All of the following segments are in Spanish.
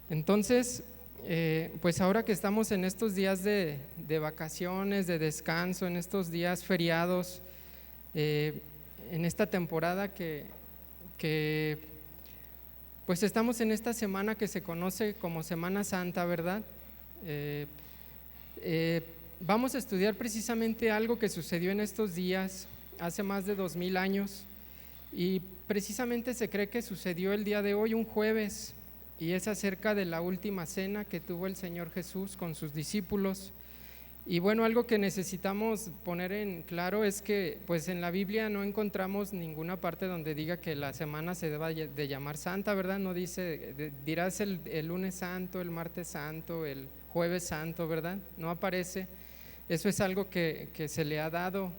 Entonces, pues ahora que estamos en estos días de vacaciones, de descanso, en estos días feriados, en esta temporada que pues estamos en esta semana que se conoce como Semana Santa, ¿verdad? Vamos a estudiar precisamente algo que sucedió en estos días, hace más de 2000 años, y precisamente se cree que sucedió el día de hoy, un jueves, y es acerca de la última cena que tuvo el Señor Jesús con sus discípulos. Y bueno, algo que necesitamos poner en claro es que pues en la Biblia no encontramos ninguna parte donde diga que la semana se deba de llamar santa, ¿verdad? No dice, dirás el lunes santo, el martes santo, el jueves santo, ¿verdad? No aparece. Eso es algo que se le ha dado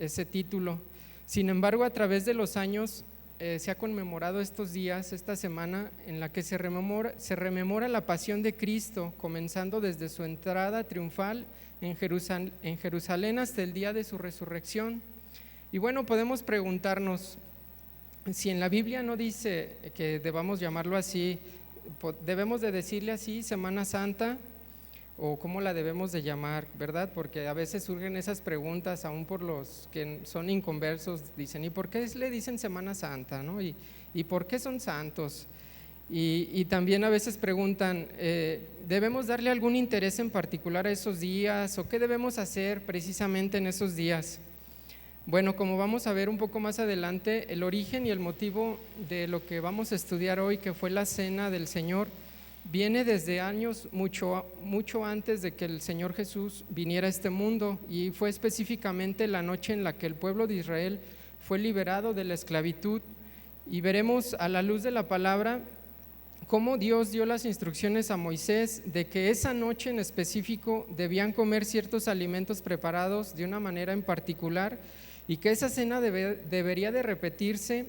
ese título. Sin embargo, a través de los años se ha conmemorado estos días, esta semana, en la que se rememora la pasión de Cristo, comenzando desde su entrada triunfal en Jerusalén hasta el día de su resurrección. Y bueno, podemos preguntarnos, si en la Biblia no dice que debamos llamarlo así, debemos de decirle así, Semana Santa, o cómo la debemos de llamar, ¿verdad? Porque a veces surgen esas preguntas, aún por los que son inconversos, dicen, ¿y por qué le dicen Semana Santa, no? ¿Y por qué son santos? Y también a veces preguntan, ¿debemos darle algún interés en particular a esos días? ¿O qué debemos hacer precisamente en esos días? Bueno, como vamos a ver un poco más adelante, el origen y el motivo de lo que vamos a estudiar hoy, que fue la Cena del Señor, viene desde años mucho antes de que el Señor Jesús viniera a este mundo, y fue específicamente la noche en la que el pueblo de Israel fue liberado de la esclavitud. Y veremos a la luz de la palabra cómo Dios dio las instrucciones a Moisés de que esa noche en específico debían comer ciertos alimentos preparados de una manera en particular, y que esa cena debería de repetirse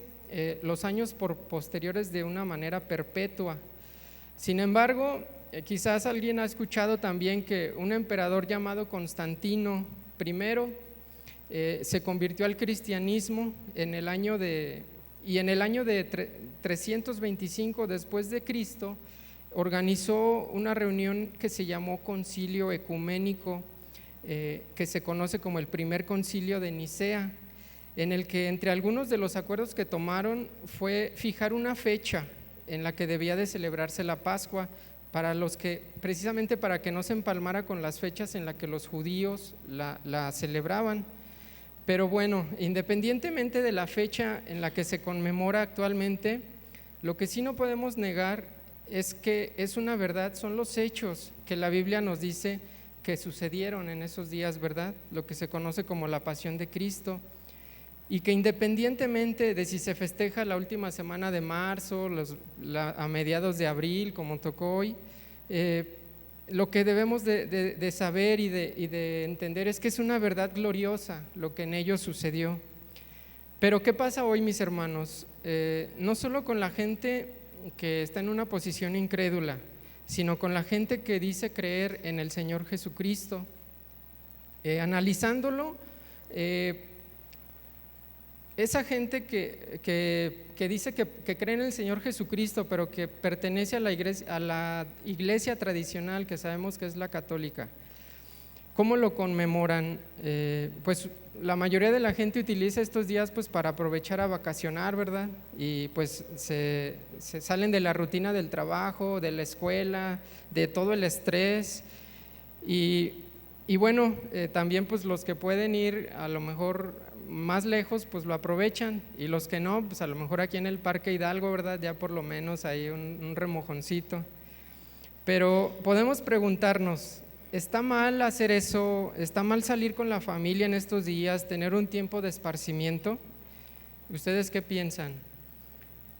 los años posteriores de una manera perpetua. Sin embargo, quizás alguien ha escuchado también que un emperador llamado Constantino I se convirtió al cristianismo en el año de 325 después de Cristo, organizó una reunión que se llamó Concilio Ecuménico, que se conoce como el primer concilio de Nicea, en el que entre algunos de los acuerdos que tomaron fue fijar una fecha en la que debía de celebrarse la Pascua, precisamente para que no se empalmara con las fechas en las que los judíos la celebraban. Pero bueno, independientemente de la fecha en la que se conmemora actualmente, lo que sí no podemos negar es que es una verdad, son los hechos que la Biblia nos dice que sucedieron en esos días, ¿verdad? Lo que se conoce como la pasión de Cristo, y que independientemente de si se festeja la última semana de marzo, a mediados de abril, como tocó hoy, lo que debemos de saber y de entender es que es una verdad gloriosa lo que en ellos sucedió. Pero ¿qué pasa hoy, mis hermanos? No solo con la gente que está en una posición incrédula, sino con la gente que dice creer en el Señor Jesucristo. Analizándolo, esa gente que dice que cree en el Señor Jesucristo, pero que pertenece a la iglesia tradicional, que sabemos que es la católica, ¿cómo lo conmemoran? Pues la mayoría de la gente utiliza estos días pues para aprovechar a vacacionar, ¿verdad? Y pues se salen de la rutina del trabajo, de la escuela, de todo el estrés, y bueno, también pues los que pueden ir a lo mejor más lejos pues lo aprovechan, y los que no, pues a lo mejor aquí en el Parque Hidalgo, ¿verdad? Ya por lo menos hay un remojoncito. Pero podemos preguntarnos, ¿está mal hacer eso? ¿Está mal salir con la familia en estos días, tener un tiempo de esparcimiento? ¿Ustedes qué piensan?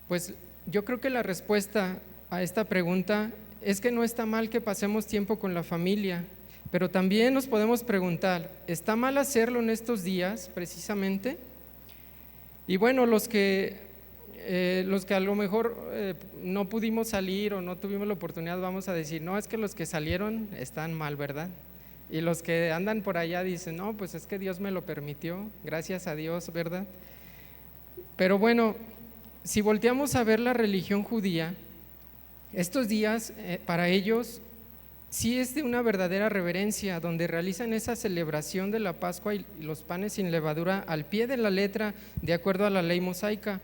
Pues yo creo que la respuesta a esta pregunta es que no está mal que pasemos tiempo con la familia, pero también nos podemos preguntar, ¿está mal hacerlo en estos días precisamente? Y bueno, los que a lo mejor no pudimos salir o no tuvimos la oportunidad, vamos a decir, no, es que los que salieron están mal, ¿verdad? Y los que andan por allá dicen, no, pues es que Dios me lo permitió, gracias a Dios, ¿verdad? Pero bueno, si volteamos a ver la religión judía, Estos días para ellos sí es de una verdadera reverencia, donde realizan esa celebración de la Pascua y los panes sin levadura al pie de la letra, de acuerdo a la ley mosaica.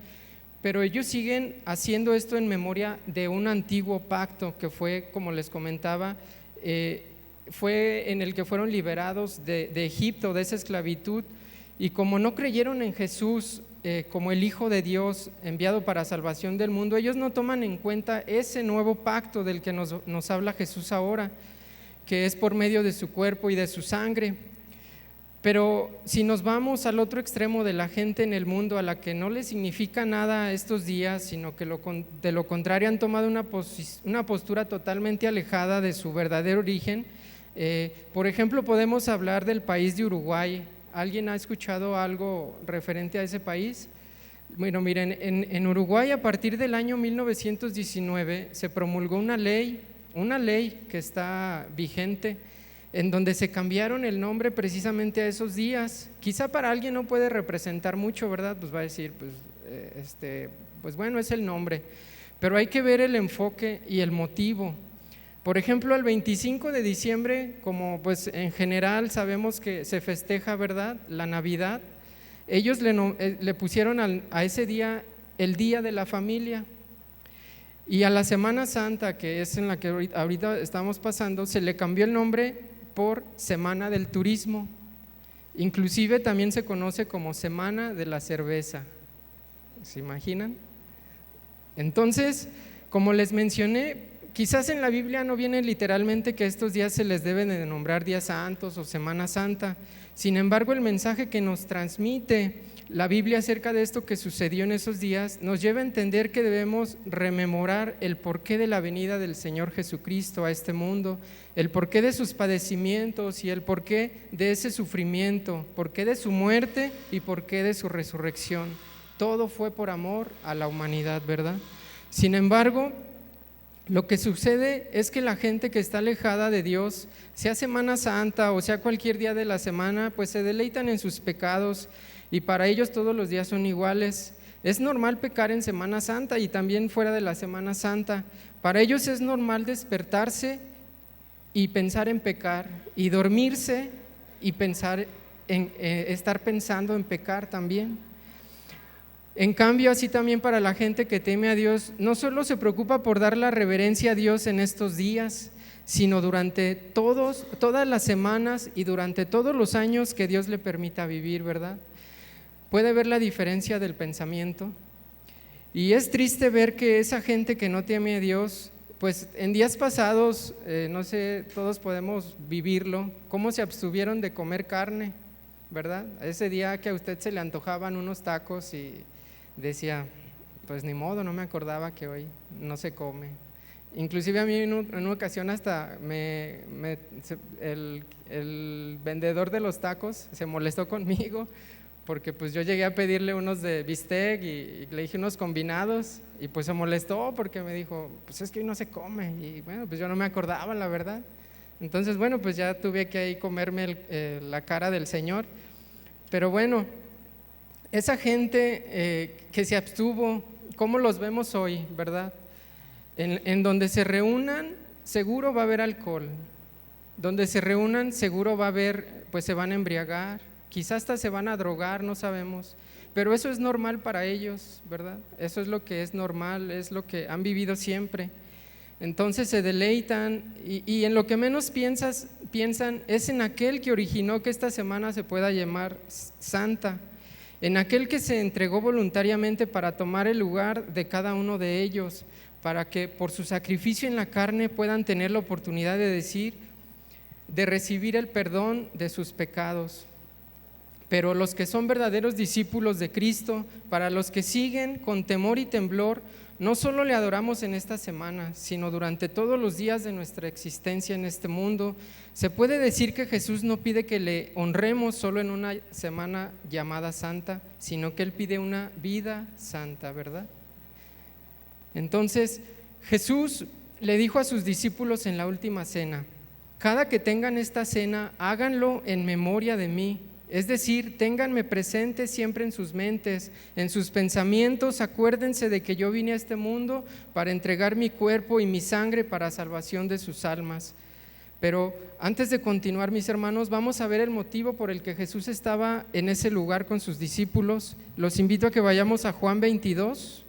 Pero ellos siguen haciendo esto en memoria de un antiguo pacto que fue, como les comentaba, fue en el que fueron liberados de Egipto, de esa esclavitud, y como no creyeron en Jesús como el Hijo de Dios enviado para salvación del mundo, ellos no toman en cuenta ese nuevo pacto del que nos habla Jesús ahora, que es por medio de su cuerpo y de su sangre. Pero si nos vamos al otro extremo de la gente en el mundo, a la que no le significa nada estos días, sino que de lo contrario han tomado una postura totalmente alejada de su verdadero origen, por ejemplo, podemos hablar del país de Uruguay. ¿Alguien ha escuchado algo referente a ese país? Bueno, miren, en Uruguay a partir del año 1919 se promulgó una ley que está vigente, en donde se cambiaron el nombre precisamente a esos días. Quizá para alguien no puede representar mucho, ¿verdad? Pues va a decir, pues bueno, es el nombre, pero hay que ver el enfoque y el motivo. Por ejemplo, el 25 de diciembre, como pues en general sabemos que se festeja, ¿verdad?, la Navidad, ellos le pusieron a ese día el Día de la Familia. Y a la Semana Santa, que es en la que ahorita estamos pasando, se le cambió el nombre por Semana del Turismo. Inclusive también se conoce como Semana de la Cerveza. ¿Se imaginan? Entonces, como les mencioné, quizás en la Biblia no viene literalmente que estos días se les deben de nombrar días santos o Semana Santa. Sin embargo, el mensaje que nos transmite la Biblia acerca de esto que sucedió en esos días nos lleva a entender que debemos rememorar el porqué de la venida del Señor Jesucristo a este mundo, el porqué de sus padecimientos y el porqué de ese sufrimiento, porqué de su muerte y porqué de su resurrección. Todo fue por amor a la humanidad, ¿verdad? Sin embargo, lo que sucede es que la gente que está alejada de Dios, sea Semana Santa o sea cualquier día de la semana, pues se deleitan en sus pecados y para ellos todos los días son iguales. Es normal pecar en Semana Santa y también fuera de la Semana Santa. Para ellos es normal despertarse y pensar en pecar, y dormirse y pensar estar pensando en pecar también. En cambio, así también para la gente que teme a Dios, no solo se preocupa por dar la reverencia a Dios en estos días, sino durante todas las semanas y durante todos los años que Dios le permita vivir, ¿verdad? Puede ver la diferencia del pensamiento. Y es triste ver que esa gente que no teme a Dios, pues en días pasados, no sé, todos podemos vivirlo, cómo se abstuvieron de comer carne, ¿verdad? Ese día que a usted se le antojaban unos tacos y decía, pues ni modo, no me acordaba que hoy no se come. Inclusive a mí en una ocasión hasta el vendedor de los tacos se molestó conmigo porque pues yo llegué a pedirle unos de bistec y le dije unos combinados y pues se molestó porque me dijo, pues es que hoy no se come, y bueno, pues yo no me acordaba, la verdad. Entonces bueno, pues ya tuve que ahí comerme la cara del Señor. Pero bueno, esa gente que se abstuvo, ¿cómo los vemos hoy, verdad? En donde se reúnan seguro va a haber alcohol, donde se reúnan seguro va a haber, pues se van a embriagar, quizás hasta se van a drogar, no sabemos, pero eso es normal para ellos, ¿verdad? Eso es lo que es normal, es lo que han vivido siempre. Entonces se deleitan y en lo que menos piensan es en aquel que originó que esta semana se pueda llamar santa, en aquel que se entregó voluntariamente para tomar el lugar de cada uno de ellos, para que por su sacrificio en la carne puedan tener la oportunidad de recibir el perdón de sus pecados. Pero los que son verdaderos discípulos de Cristo, para los que siguen con temor y temblor, no solo le adoramos en esta semana, sino durante todos los días de nuestra existencia en este mundo. Se puede decir que Jesús no pide que le honremos solo en una semana llamada santa, sino que Él pide una vida santa, ¿verdad? Entonces, Jesús le dijo a sus discípulos en la última cena, cada que tengan esta cena, háganlo en memoria de mí. Es decir, ténganme presente siempre en sus mentes, en sus pensamientos. Acuérdense de que yo vine a este mundo para entregar mi cuerpo y mi sangre para salvación de sus almas. Pero antes de continuar, mis hermanos, vamos a ver el motivo por el que Jesús estaba en ese lugar con sus discípulos. Los invito a que vayamos a Juan 22.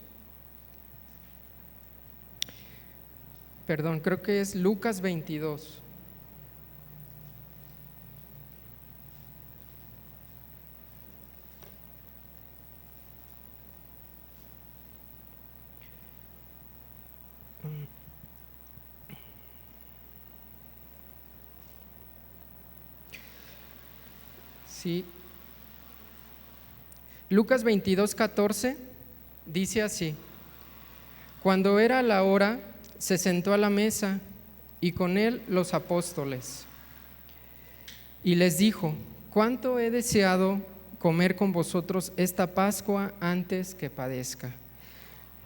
Perdón, creo que es Lucas 22. Sí. Lucas 22:14 dice así: Cuando era la hora, se sentó a la mesa y con él los apóstoles. Y les dijo: cuánto he deseado comer con vosotros esta Pascua antes que padezca.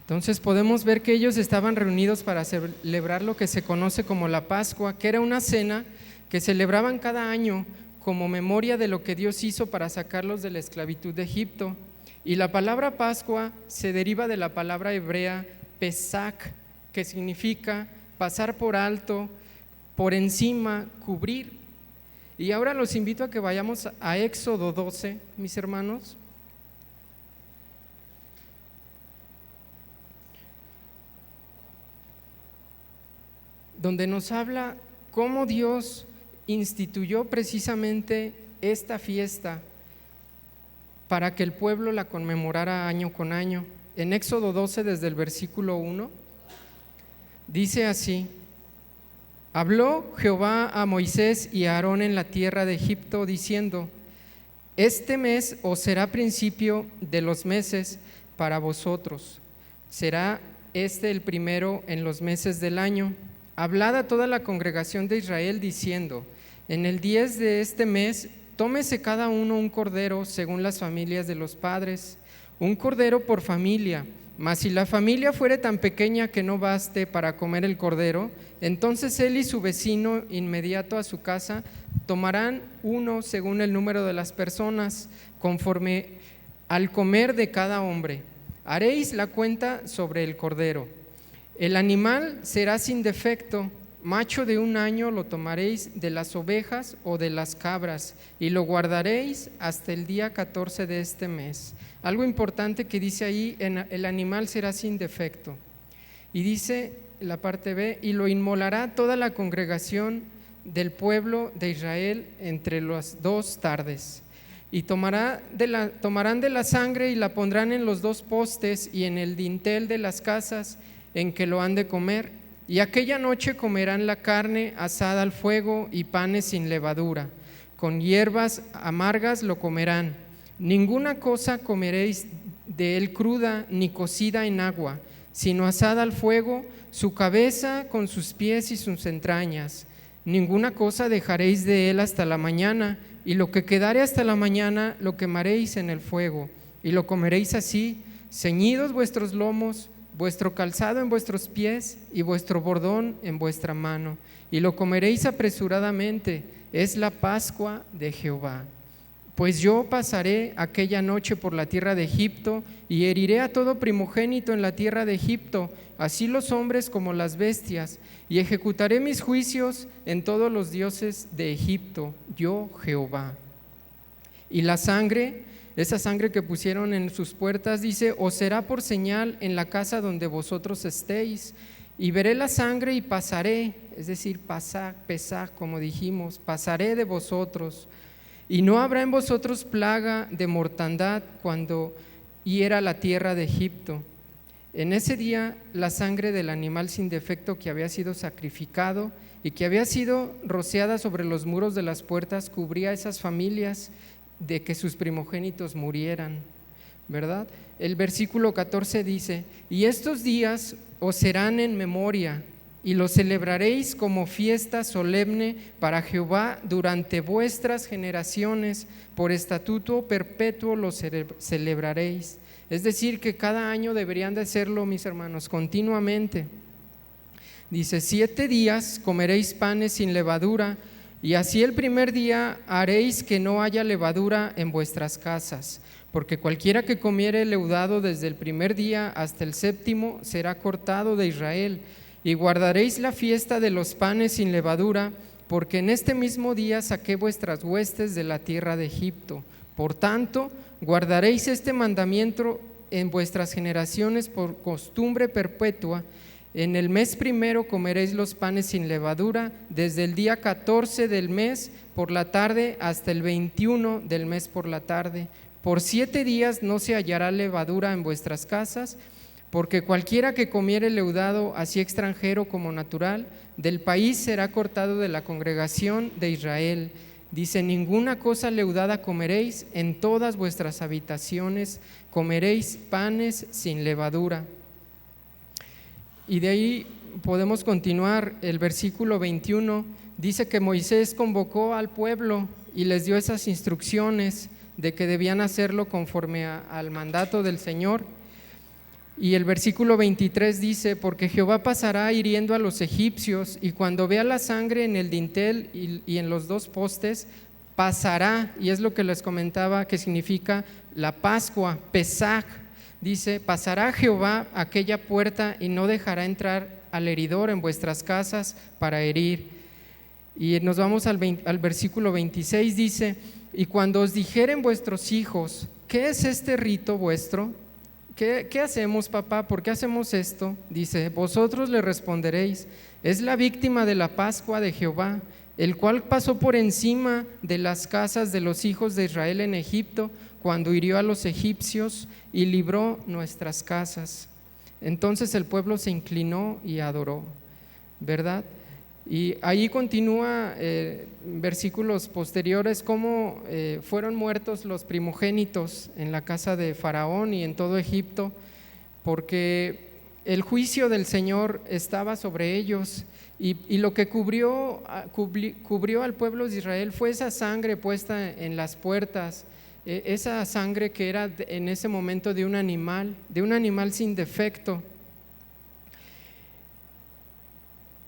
Entonces podemos ver que ellos estaban reunidos para celebrar lo que se conoce como la Pascua, que era una cena que celebraban cada año como memoria de lo que Dios hizo para sacarlos de la esclavitud de Egipto. Y la palabra Pascua se deriva de la palabra hebrea Pesach, que significa pasar por alto, por encima, cubrir. Y ahora los invito a que vayamos a Éxodo 12, mis hermanos. Donde nos habla cómo Dios instituyó precisamente esta fiesta para que el pueblo la conmemorara año con año. En Éxodo 12, desde el versículo 1, dice así: Habló Jehová a Moisés y a Aarón en la tierra de Egipto, diciendo: Este mes os será principio de los meses para vosotros, será este el primero en los meses del año. Hablad a toda la congregación de Israel diciendo: En el 10 de este mes, tómese cada uno un cordero según las familias de los padres, un cordero por familia. Mas si la familia fuere tan pequeña que no baste para comer el cordero, entonces él y su vecino inmediato a su casa tomarán uno según el número de las personas, conforme al comer de cada hombre. Haréis la cuenta sobre el cordero. El animal será sin defecto, macho de 1 año lo tomaréis de las ovejas o de las cabras y lo guardaréis hasta el día 14 de este mes. Algo importante que dice ahí: el animal será sin defecto. Y dice la parte B: y lo inmolará toda la congregación del pueblo de Israel entre las 2 tardes. Y tomarán de la sangre y la pondrán en los 2 postes y en el dintel de las casas en que lo han de comer. Y aquella noche comerán la carne asada al fuego y panes sin levadura, con hierbas amargas lo comerán. Ninguna cosa comeréis de él cruda ni cocida en agua, sino asada al fuego, su cabeza con sus pies y sus entrañas. Ninguna cosa dejaréis de él hasta la mañana, y lo que quedare hasta la mañana lo quemaréis en el fuego, y lo comeréis así, ceñidos vuestros lomos, vuestro calzado en vuestros pies y vuestro bordón en vuestra mano, y lo comeréis apresuradamente, es la Pascua de Jehová. Pues yo pasaré aquella noche por la tierra de Egipto y heriré a todo primogénito en la tierra de Egipto, así los hombres como las bestias, y ejecutaré mis juicios en todos los dioses de Egipto, yo Jehová. Y la sangre, esa sangre que pusieron en sus puertas, dice: os será por señal en la casa donde vosotros estéis, y veré la sangre y pasaré, es decir, pesar, como dijimos, pasaré de vosotros, y no habrá en vosotros plaga de mortandad cuando hiera la tierra de Egipto. En ese día la sangre del animal sin defecto que había sido sacrificado y que había sido rociada sobre los muros de las puertas cubría a esas familias de que sus primogénitos murieran, ¿verdad? El versículo 14 dice: y estos días os serán en memoria, y los celebraréis como fiesta solemne para Jehová durante vuestras generaciones, por estatuto perpetuo los celebraréis. Es decir, que cada año deberían de hacerlo, mis hermanos, continuamente. Dice: 7 días comeréis panes sin levadura, Y así el primer día haréis que no haya levadura en vuestras casas, porque cualquiera que comiere leudado desde el primer día hasta el séptimo será cortado de Israel. Y guardaréis la fiesta de los panes sin levadura, porque en este mismo día saqué vuestras huestes de la tierra de Egipto. Por tanto, guardaréis este mandamiento en vuestras generaciones por costumbre perpetua. En el mes primero comeréis los panes sin levadura, desde el día 14 del mes por la tarde hasta el 21 del mes por la tarde. Por 7 días no se hallará levadura en vuestras casas, porque cualquiera que comiere leudado, así extranjero como natural, del país será cortado de la congregación de Israel. Dice: ninguna cosa leudada comeréis, en todas vuestras habitaciones comeréis panes sin levadura. Y de ahí podemos continuar. El versículo 21 dice que Moisés convocó al pueblo y les dio esas instrucciones de que debían hacerlo conforme al mandato del Señor. Y el versículo 23 dice: porque Jehová pasará hiriendo a los egipcios, y cuando vea la sangre en el dintel y en los 2 postes, pasará. Y es lo que les comentaba, que significa la Pascua, Pesaj. Dice: pasará Jehová aquella puerta y no dejará entrar al heridor en vuestras casas para herir. Y nos vamos al versículo 26, dice: y cuando os dijeren vuestros hijos: ¿qué es este rito vuestro? ¿Qué hacemos, papá? ¿Por qué hacemos esto? Dice: vosotros le responderéis: es la víctima de la Pascua de Jehová, el cual pasó por encima de las casas de los hijos de Israel en Egipto, cuando hirió a los egipcios y libró nuestras casas. Entonces el pueblo se inclinó y adoró, ¿verdad? Y ahí continúa versículos posteriores cómo fueron muertos los primogénitos en la casa de Faraón y en todo Egipto, porque el juicio del Señor estaba sobre ellos, y lo que cubrió al pueblo de Israel fue esa sangre puesta en las puertas, esa sangre que era en ese momento de un animal sin defecto.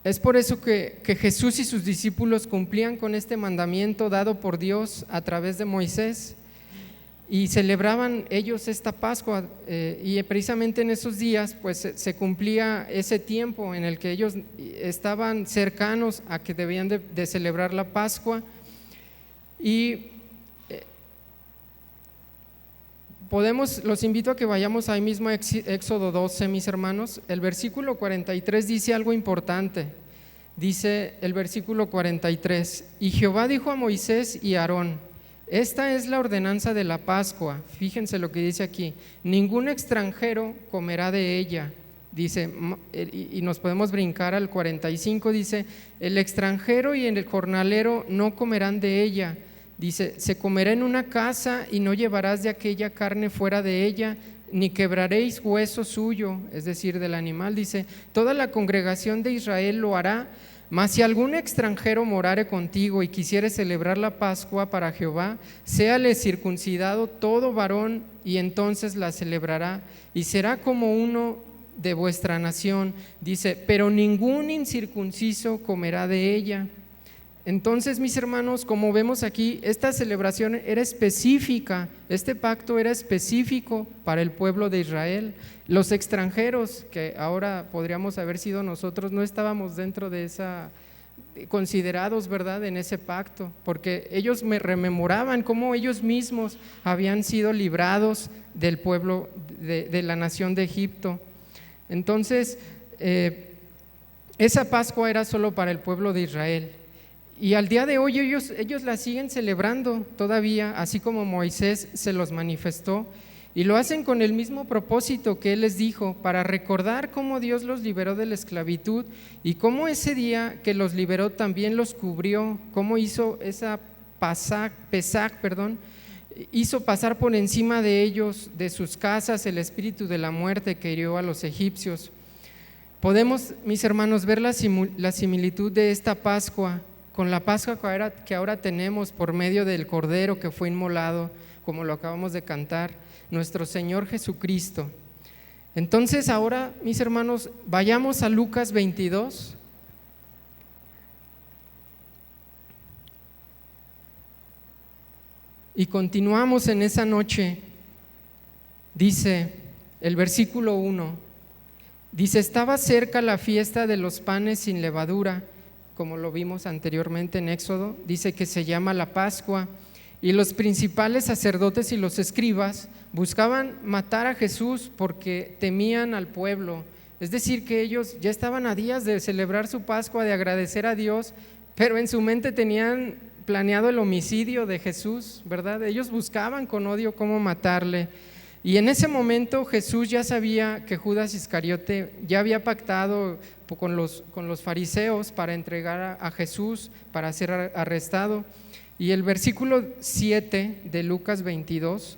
Es por eso que Jesús y sus discípulos cumplían con este mandamiento dado por Dios a través de Moisés, y celebraban ellos esta Pascua, y precisamente en esos días pues se cumplía ese tiempo en el que ellos estaban cercanos a que debían de celebrar la Pascua. Y los invito a que vayamos ahí mismo a Éxodo 12, mis hermanos. El versículo 43 dice algo importante. Dice el versículo 43: y Jehová dijo a Moisés y a Aarón: esta es la ordenanza de la Pascua. Fíjense lo que dice aquí: ningún extranjero comerá de ella. Dice, y nos podemos brincar al 45, dice: el extranjero y el jornalero no comerán de ella. Dice: se comerá en una casa, y no llevarás de aquella carne fuera de ella, ni quebraréis hueso suyo, es decir, del animal. Dice: toda la congregación de Israel lo hará, mas si algún extranjero morare contigo y quisiere celebrar la Pascua para Jehová, séale circuncidado todo varón, y entonces la celebrará, y será como uno de vuestra nación. Dice: pero ningún incircunciso comerá de ella. Entonces, mis hermanos, como vemos aquí, esta celebración era específica, este pacto era específico para el pueblo de Israel. Los extranjeros, que ahora podríamos haber sido nosotros, no estábamos dentro de considerados, ¿verdad?, en ese pacto, porque ellos me rememoraban cómo ellos mismos habían sido librados del pueblo de la nación de Egipto. Entonces, esa Pascua era solo para el pueblo de Israel. Y al día de hoy ellos la siguen celebrando todavía, así como Moisés se los manifestó, y lo hacen con el mismo propósito que él les dijo, para recordar cómo Dios los liberó de la esclavitud, y cómo ese día que los liberó también los cubrió, cómo hizo esa Pesaj, hizo pasar por encima de ellos, de sus casas, el espíritu de la muerte que hirió a los egipcios. Podemos, mis hermanos, ver la similitud de esta Pascua con la Pascua que ahora tenemos por medio del Cordero que fue inmolado, como lo acabamos de cantar, nuestro Señor Jesucristo. Entonces ahora, mis hermanos, vayamos a Lucas 22. Y continuamos en esa noche. Dice el versículo 1, dice: estaba cerca la fiesta de los panes sin levadura, como lo vimos anteriormente en Éxodo. Dice que se llama la Pascua, y los principales sacerdotes y los escribas buscaban matar a Jesús porque temían al pueblo. Es decir, que ellos ya estaban a días de celebrar su Pascua, de agradecer a Dios, pero en su mente tenían planeado el homicidio de Jesús, ¿verdad? Ellos buscaban con odio cómo matarle. Y en ese momento Jesús ya sabía que Judas Iscariote ya había pactado con los fariseos para entregar a Jesús, para ser arrestado. Y el versículo 7 de Lucas 22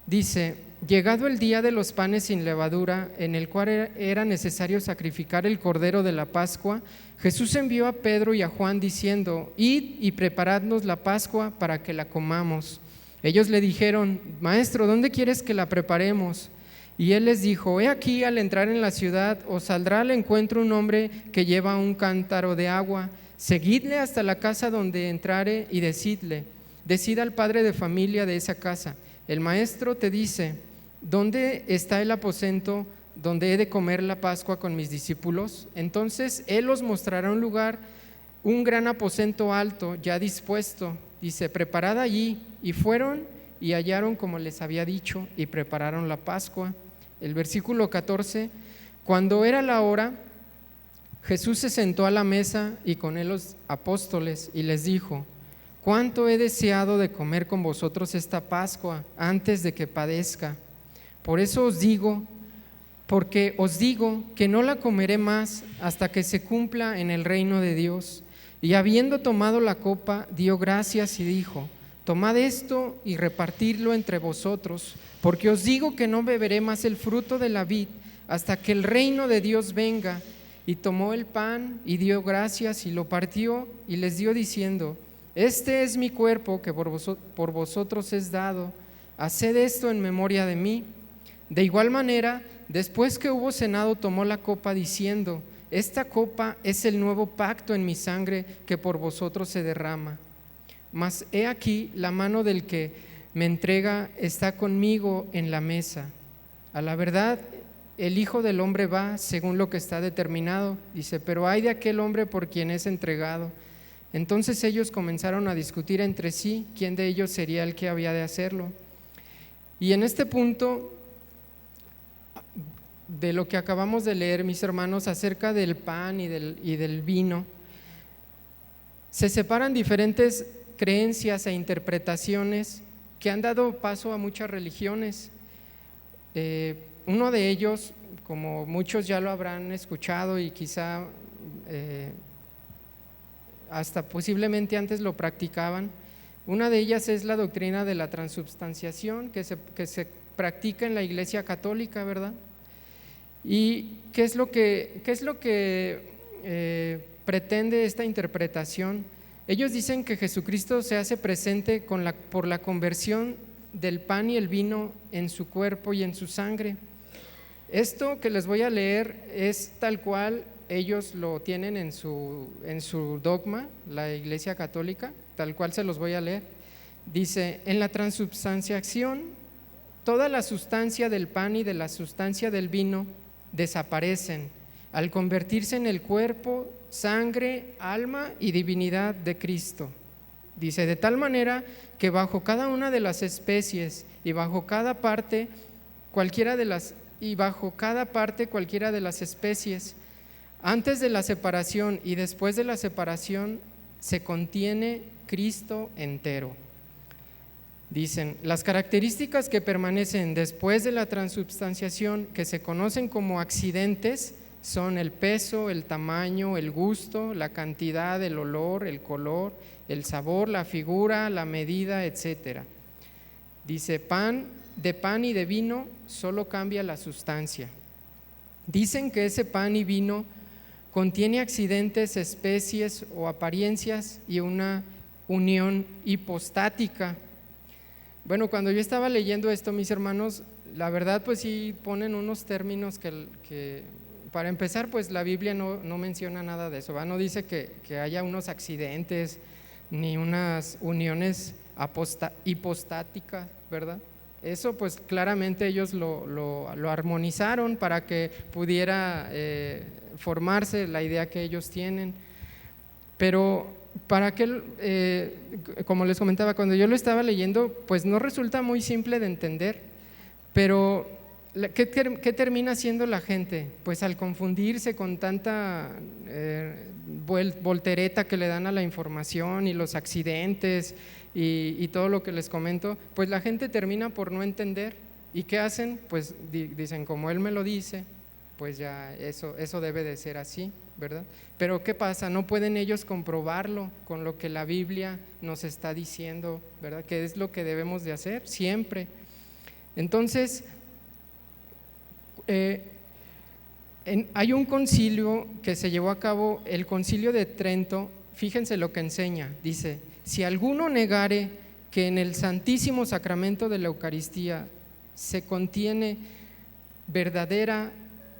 dice: llegado el día de los panes sin levadura, en el cual era necesario sacrificar el cordero de la Pascua, Jesús envió a Pedro y a Juan diciendo: id y preparadnos la Pascua para que la comamos. Ellos le dijeron: Maestro, ¿dónde quieres que la preparemos? Y él les dijo: he aquí, al entrar en la ciudad os saldrá al encuentro un hombre que lleva un cántaro de agua. Seguidle hasta la casa donde entrare y decidle: decida al padre de familia de esa casa: el maestro te dice, ¿dónde está el aposento donde he de comer la Pascua con mis discípulos? Entonces él os mostrará un lugar, un gran aposento alto, ya dispuesto. Dice: preparad allí. Y fueron y hallaron como les había dicho, y prepararon la Pascua. El versículo 14: cuando era la hora, Jesús se sentó a la mesa y con él los apóstoles, y les dijo: cuánto he deseado de comer con vosotros esta Pascua antes de que padezca. Porque os digo que no la comeré más hasta que se cumpla en el reino de Dios. Y habiendo tomado la copa, dio gracias y dijo: tomad esto y repartidlo entre vosotros, porque os digo que no beberé más el fruto de la vid hasta que el reino de Dios venga. Y tomó el pan y dio gracias y lo partió y les dio diciendo: este es mi cuerpo que por vosotros es dado, haced esto en memoria de mí. De igual manera, después que hubo cenado, tomó la copa diciendo: esta copa es el nuevo pacto en mi sangre que por vosotros se derrama. Mas he aquí, la mano del que me entrega está conmigo en la mesa. A la verdad, el Hijo del Hombre va según lo que está determinado. Dice: pero ay de aquel hombre por quien es entregado. Entonces ellos comenzaron a discutir entre sí quién de ellos sería el que había de hacerlo. Y en este punto de lo que acabamos de leer, mis hermanos, acerca del pan y del vino, se separan diferentes creencias e interpretaciones que han dado paso a muchas religiones. Uno de ellos, como muchos ya lo habrán escuchado y quizá hasta posiblemente antes lo practicaban, una de ellas es la doctrina de la transubstanciación que se practica en la Iglesia Católica, ¿verdad? ¿Y qué es lo que pretende esta interpretación? Ellos dicen que Jesucristo se hace presente por la conversión del pan y el vino en su cuerpo y en su sangre. Esto que les voy a leer es tal cual ellos lo tienen en su dogma, la Iglesia Católica, tal cual se los voy a leer. Dice: en la transubstanciación, toda la sustancia del pan y de la sustancia del vino desaparecen al convertirse en el cuerpo, sangre, alma y divinidad de Cristo. Dice: de tal manera que bajo cada una de las especies y bajo cada parte cualquiera de las especies, antes de la separación y después de la separación, se contiene Cristo entero. Dicen: las características que permanecen después de la transubstanciación, que se conocen como accidentes, son el peso, el tamaño, el gusto, la cantidad, el olor, el color, el sabor, la figura, la medida, etc. Dice: de pan y de vino solo cambia la sustancia. Dicen que ese pan y vino contiene accidentes, especies o apariencias y una unión hipostática. Bueno, cuando yo estaba leyendo esto, mis hermanos, la verdad pues sí ponen unos términos que para empezar, pues la Biblia no menciona nada de eso, ¿va? No dice que haya unos accidentes ni unas uniones hipostática, ¿verdad? Eso pues claramente ellos lo armonizaron para que pudiera formarse la idea que ellos tienen. Pero para que, como les comentaba, cuando yo lo estaba leyendo, pues no resulta muy simple de entender, pero ¿qué termina haciendo la gente? Pues al confundirse con tanta voltereta que le dan a la información y los accidentes y todo lo que les comento, pues la gente termina por no entender. ¿Y qué hacen? Pues dicen, como él me lo dice, pues ya eso debe de ser así, ¿verdad? Pero ¿qué pasa? No pueden ellos comprobarlo con lo que la Biblia nos está diciendo, ¿verdad? Que es lo que debemos de hacer siempre. Entonces, hay un concilio que se llevó a cabo, el Concilio de Trento. Fíjense lo que enseña, dice: si alguno negare que en el Santísimo Sacramento de la Eucaristía se contiene verdadera,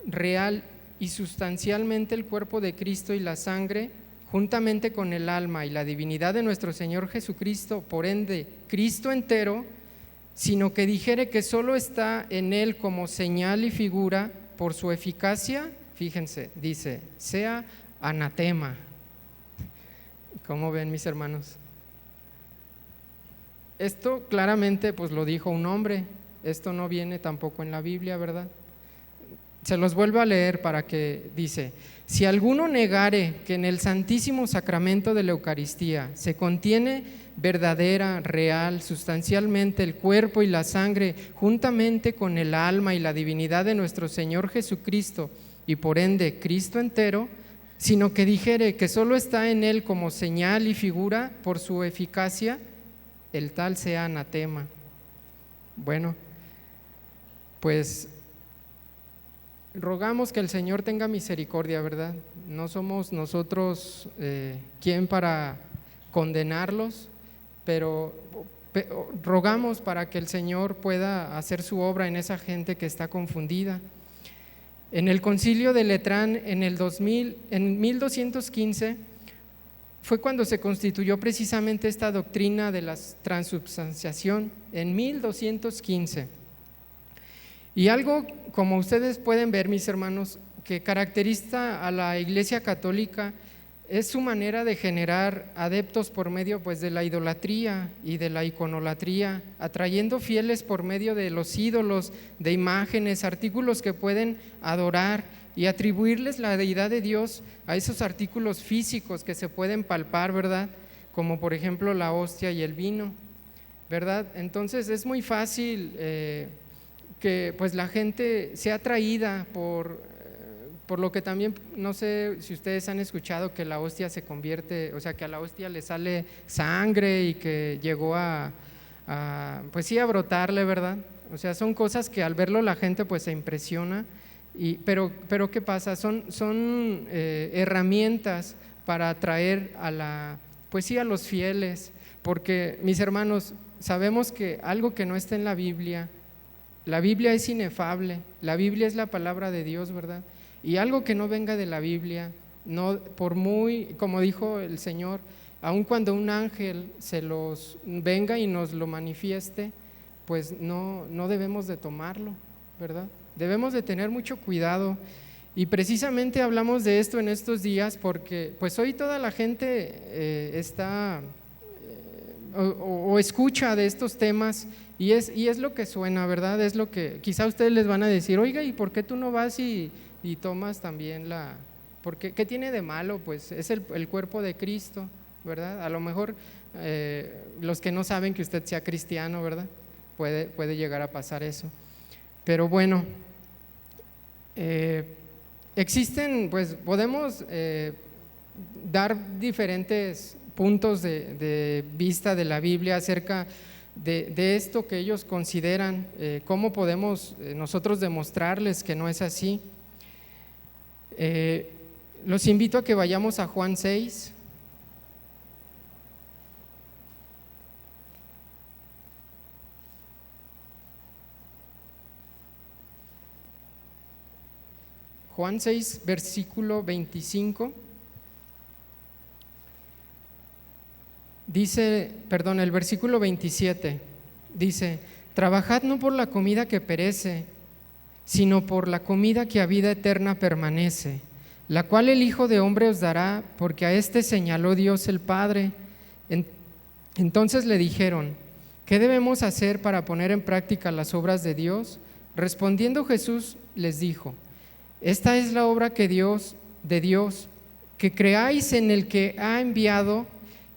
real y sustancialmente el cuerpo de Cristo y la sangre, juntamente con el alma y la divinidad de nuestro Señor Jesucristo, por ende Cristo entero, sino que dijere que solo está en él como señal y figura por su eficacia, fíjense, dice, sea anatema. ¿Cómo ven, mis hermanos? Esto claramente pues lo dijo un hombre, esto no viene tampoco en la Biblia, ¿verdad? Se los vuelvo a leer para que dice: si alguno negare que en el Santísimo Sacramento de la Eucaristía se contiene verdadera, real, sustancialmente el cuerpo y la sangre, juntamente con el alma y la divinidad de nuestro Señor Jesucristo, y por ende Cristo entero, sino que dijere que solo está en él como señal y figura por su eficacia, el tal sea anatema. Bueno, pues rogamos que el Señor tenga misericordia, ¿verdad? No somos nosotros quien para condenarlos, pero rogamos para que el Señor pueda hacer su obra en esa gente que está confundida. En el Concilio de Letrán en 1215 fue cuando se constituyó precisamente esta doctrina de la transubstanciación, en 1215. Y algo, como ustedes pueden ver, mis hermanos, que caracteriza a la Iglesia Católica es su manera de generar adeptos por medio pues de la idolatría y de la iconolatría, atrayendo fieles por medio de los ídolos, de imágenes, artículos que pueden adorar y atribuirles la deidad de Dios a esos artículos físicos que se pueden palpar, ¿verdad? Como por ejemplo la hostia y el vino, ¿verdad? Entonces es muy fácil que pues la gente sea atraída por lo que también, no sé si ustedes han escuchado que la hostia se convierte, o sea que a la hostia le sale sangre y que llegó pues sí, a brotarle, ¿verdad? O sea, son cosas que al verlo la gente pues se impresiona, pero ¿qué pasa? Son herramientas para atraer pues sí, a los fieles, porque mis hermanos, sabemos que algo que no está en la Biblia es inefable, la Biblia es la palabra de Dios, ¿verdad? Y algo que no venga de la Biblia, no, por muy, como dijo el Señor, aun cuando un ángel se los venga y nos lo manifieste, pues no debemos de tomarlo, ¿verdad? Debemos de tener mucho cuidado. Y precisamente hablamos de esto en estos días porque pues hoy toda la gente está o escucha de estos temas y es lo que suena, ¿verdad? Es lo que quizá ustedes les van a decir: oiga, ¿y por qué tú no vas y tomas también porque qué tiene de malo? Pues es el cuerpo de Cristo, ¿verdad? A lo mejor los que no saben que usted sea cristiano, ¿verdad? Puede llegar a pasar eso. Pero bueno, existen, pues podemos dar diferentes puntos de vista de la Biblia acerca de esto que ellos consideran, cómo podemos nosotros demostrarles que no es así. Los invito a que vayamos a Juan 6. Juan 6, versículo 25. el versículo 27 dice: trabajad no por la comida que perece, sino por la comida que a vida eterna permanece, la cual el Hijo de Hombre os dará, porque a éste señaló Dios el Padre. Entonces le dijeron: ¿qué debemos hacer para poner en práctica las obras de Dios? Respondiendo Jesús les dijo: esta es la obra de Dios, que creáis en el que ha enviado.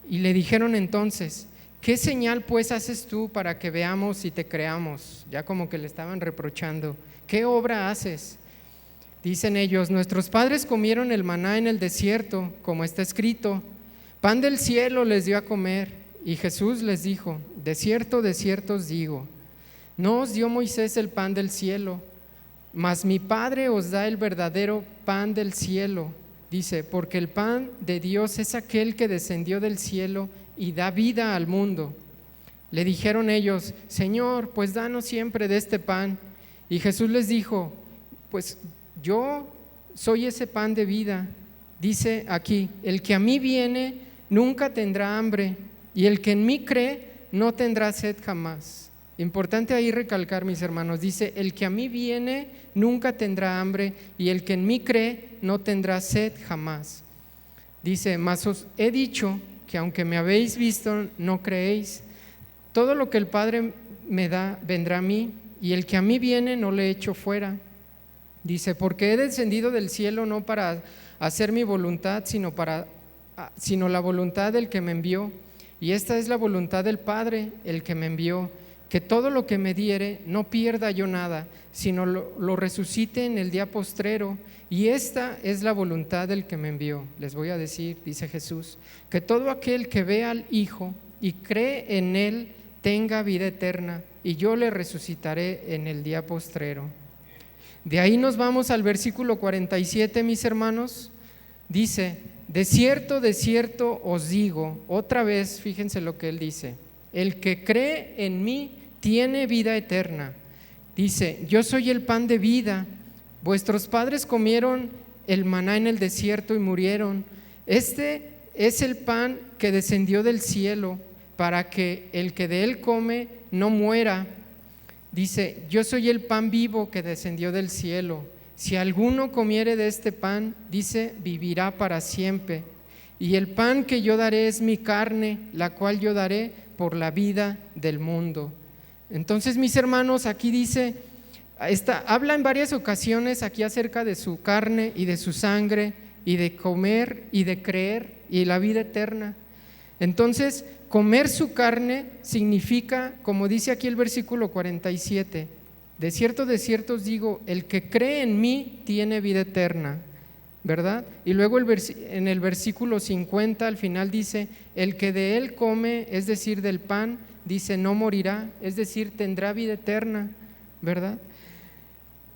Y le dijeron entonces: ¿qué señal pues haces tú para que veamos y te creamos? Ya como que le estaban reprochando. ¿Qué obra haces? Dicen ellos: nuestros padres comieron el maná en el desierto, como está escrito, pan del cielo les dio a comer. Y Jesús les dijo: de cierto os digo, no os dio Moisés el pan del cielo, mas mi Padre os da el verdadero pan del cielo. Dice: porque el pan de Dios es aquel que descendió del cielo y da vida al mundo. Le dijeron ellos: Señor, pues danos siempre de este pan. Y Jesús les dijo: pues yo soy ese pan de vida. Dice aquí: el que a mí viene nunca tendrá hambre, y el que en mí cree no tendrá sed jamás. Importante ahí recalcar, mis hermanos, dice: el que a mí viene nunca tendrá hambre, y el que en mí cree no tendrá sed jamás. Dice: mas os he dicho que aunque me habéis visto, no creéis. Todo lo que el Padre me da vendrá a mí, y el que a mí viene no le echo fuera. Dice: porque he descendido del cielo no para hacer mi voluntad, sino la voluntad del que me envió. Y esta es la voluntad del Padre, el que me envió, que todo lo que me diere no pierda yo nada, sino lo resucite en el día postrero. Y esta es la voluntad del que me envió. Les voy a decir, dice Jesús, que todo aquel que ve al Hijo y cree en Él tenga vida eterna, y yo le resucitaré en el día postrero. De ahí nos vamos al versículo 47, mis hermanos. Dice: de cierto os digo, otra vez, fíjense lo que él dice: el que cree en mí tiene vida eterna. Dice: yo soy el pan de vida. Vuestros padres comieron el maná en el desierto y murieron. Este es el pan que descendió del cielo, para que el que de él come no muera. Dice: yo soy el pan vivo que descendió del cielo. Si alguno comiere de este pan, dice, vivirá para siempre. Y el pan que yo daré es mi carne, la cual yo daré por la vida del mundo. Entonces, mis hermanos, aquí dice, habla en varias ocasiones aquí acerca de su carne y de su sangre, y de comer y de creer y la vida eterna. Entonces, comer su carne significa, como dice aquí el versículo 47, de cierto os digo, el que cree en mí tiene vida eterna, ¿verdad? Y luego en el versículo 50 al final dice: el que de él come, es decir, del pan, dice, no morirá, es decir, tendrá vida eterna, ¿verdad?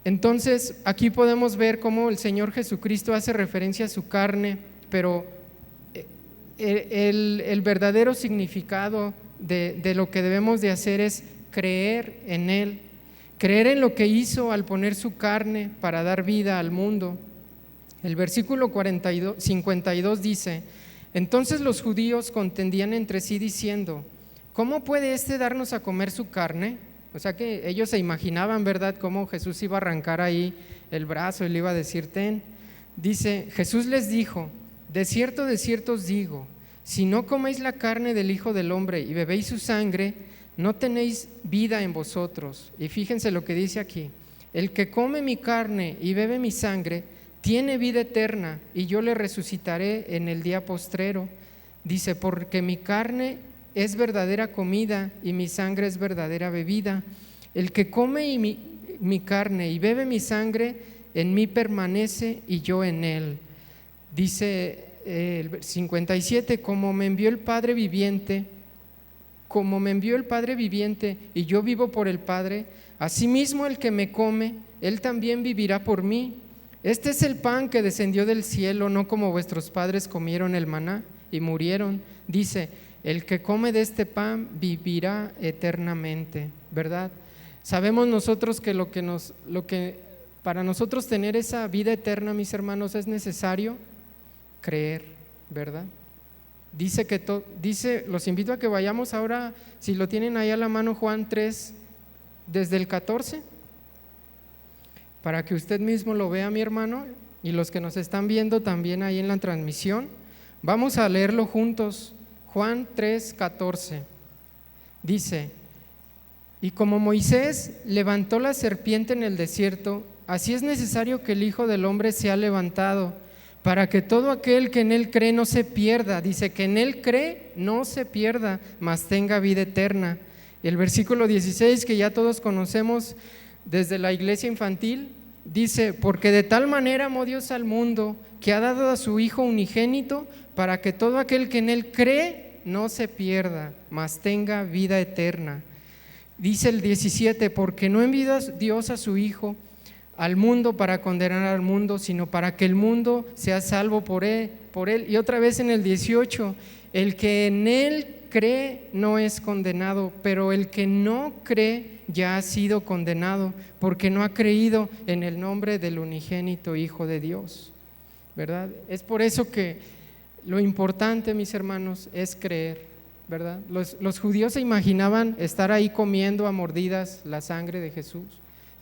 Entonces, aquí podemos ver cómo el Señor Jesucristo hace referencia a su carne, pero el verdadero significado de lo que debemos de hacer es creer en Él, creer en lo que hizo al poner su carne para dar vida al mundo. El versículo 52 dice: entonces los judíos contendían entre sí diciendo: ¿cómo puede éste darnos a comer su carne? O sea que ellos se imaginaban, ¿verdad?, cómo Jesús iba a arrancar ahí el brazo y le iba a decir: ten. Dice: Jesús les dijo: de cierto os digo, si no coméis la carne del Hijo del Hombre y bebéis su sangre, no tenéis vida en vosotros. Y fíjense lo que dice aquí: el que come mi carne y bebe mi sangre tiene vida eterna, y yo le resucitaré en el día postrero. Dice: porque mi carne es verdadera comida y mi sangre es verdadera bebida. El que come mi carne y bebe mi sangre, en mí permanece y yo en él. Dice el 57: como me envió el Padre viviente y yo vivo por el Padre, asimismo el que me come, él también vivirá por mí. Este es el pan que descendió del cielo, no como vuestros padres comieron el maná y murieron. Dice: el que come de este pan vivirá eternamente, ¿verdad? Sabemos nosotros que lo que para nosotros tener esa vida eterna, mis hermanos, es necesario creer, ¿verdad? dice, los invito a que vayamos ahora, si lo tienen ahí a la mano, Juan 3, desde el 14, para que usted mismo lo vea, mi hermano, y los que nos están viendo también ahí en la transmisión. Vamos a leerlo juntos. Juan 3, 14. Dice: y como Moisés levantó la serpiente en el desierto, así es necesario que el Hijo del Hombre sea levantado, para que todo aquel que en él cree no se pierda. Dice que en él cree no se pierda, mas tenga vida eterna. Y el versículo 16, que ya todos conocemos desde la iglesia infantil, dice: porque de tal manera amó Dios al mundo, que ha dado a su Hijo unigénito, para que todo aquel que en él cree no se pierda, mas tenga vida eterna. Dice el 17: porque no envió Dios a su Hijo al mundo para condenar al mundo, sino para que el mundo sea salvo por él. Y otra vez en el 18: el que en él cree no es condenado, pero el que no cree ya ha sido condenado, porque no ha creído en el nombre del unigénito Hijo de Dios, ¿verdad? Es por eso que lo importante, mis hermanos, es creer, ¿verdad? Los judíos se imaginaban estar ahí comiendo a mordidas la sangre de Jesús,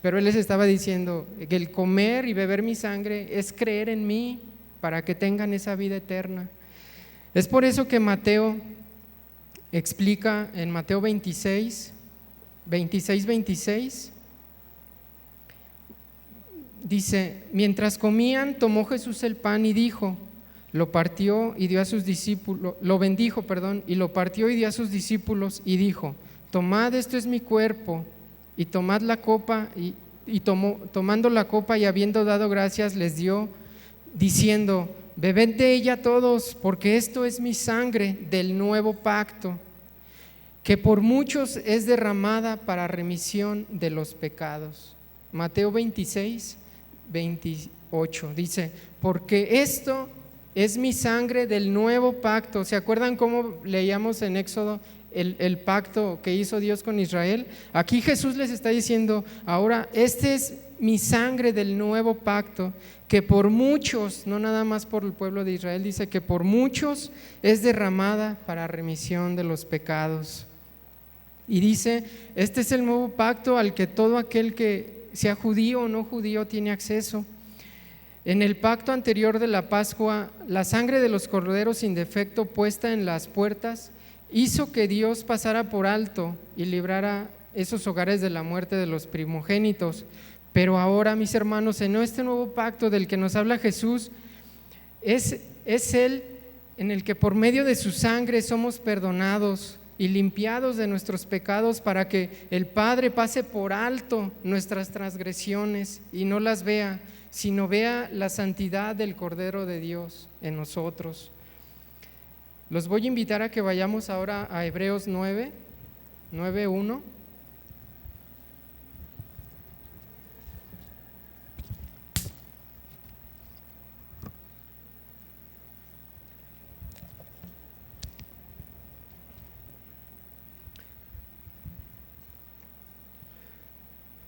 pero Él les estaba diciendo que el comer y beber mi sangre es creer en mí para que tengan esa vida eterna. Es por eso que Mateo explica en Mateo 26, dice: mientras comían, tomó Jesús el pan y dijo, lo partió y dio a sus discípulos, lo bendijo, y lo partió y dio a sus discípulos y dijo: tomad, esto es mi cuerpo. Y tomad la copa, tomando la copa y habiendo dado gracias, les dio, diciendo: bebed de ella todos, porque esto es mi sangre del nuevo pacto, que por muchos es derramada para remisión de los pecados. Mateo 26, 28 dice: porque esto es mi sangre del nuevo pacto. ¿Se acuerdan cómo leíamos en Éxodo el pacto que hizo Dios con Israel? Aquí Jesús les está diciendo: ahora, este es mi sangre del nuevo pacto, que por muchos, no nada más por el pueblo de Israel, dice que por muchos es derramada para remisión de los pecados. Y dice: este es el nuevo pacto al que todo aquel que sea judío o no judío tiene acceso. En el pacto anterior de la Pascua, la sangre de los corderos sin defecto puesta en las puertas hizo que Dios pasara por alto y librara esos hogares de la muerte de los primogénitos. Pero ahora, mis hermanos, en este nuevo pacto del que nos habla Jesús, es Él en el que por medio de su sangre somos perdonados y limpiados de nuestros pecados, para que el Padre pase por alto nuestras transgresiones y no las vea, sino vea la santidad del Cordero de Dios en nosotros. Los voy a invitar a que vayamos ahora a Hebreos 9:1.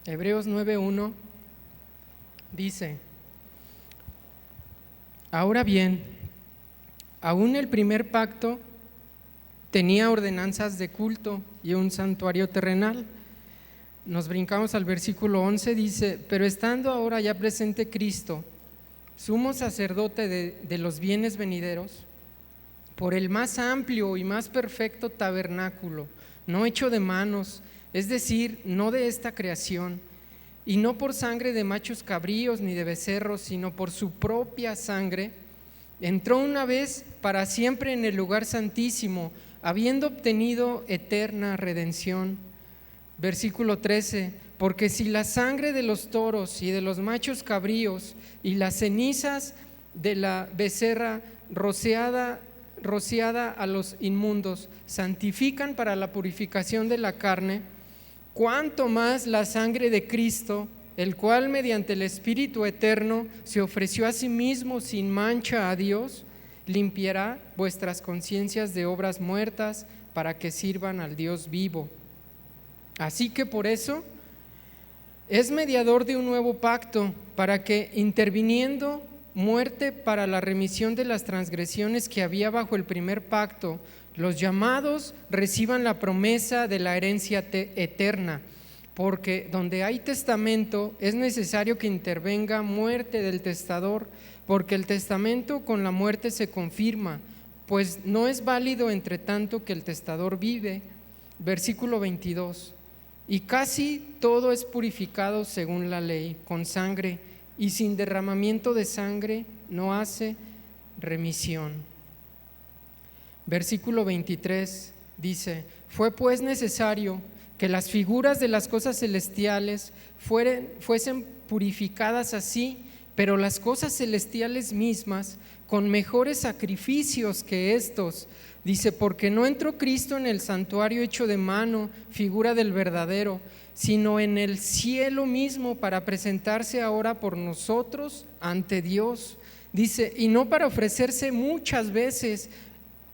Hebreos 9:1 dice: ahora bien, aún el primer pacto tenía ordenanzas de culto y un santuario terrenal. Nos brincamos al versículo 11, dice: pero estando ahora ya presente Cristo, sumo sacerdote de los bienes venideros, por el más amplio y más perfecto tabernáculo, no hecho de manos, es decir, no de esta creación, y no por sangre de machos cabríos ni de becerros, sino por su propia sangre, entró una vez para siempre en el lugar santísimo, habiendo obtenido eterna redención. Versículo 13: porque si la sangre de los toros y de los machos cabríos y las cenizas de la becerra rociada a los inmundos santifican para la purificación de la carne, cuánto más la sangre de Cristo, el cual mediante el Espíritu eterno se ofreció a sí mismo sin mancha a Dios, limpiará vuestras conciencias de obras muertas para que sirvan al Dios vivo. Así que por eso es mediador de un nuevo pacto, para que interviniendo muerte para la remisión de las transgresiones que había bajo el primer pacto, los llamados reciban la promesa de la herencia eterna, porque donde hay testamento es necesario que intervenga muerte del testador, porque el testamento con la muerte se confirma, pues no es válido entre tanto que el testador vive. Versículo 22, y casi todo es purificado según la ley, con sangre, y sin derramamiento de sangre no hace remisión. Versículo 23 dice, fue pues necesario que las figuras de las cosas celestiales fuesen purificadas así, pero las cosas celestiales mismas con mejores sacrificios que estos. Dice, porque no entró Cristo en el santuario hecho de mano, figura del verdadero, sino en el cielo mismo para presentarse ahora por nosotros ante Dios. Dice, y no para ofrecerse muchas veces,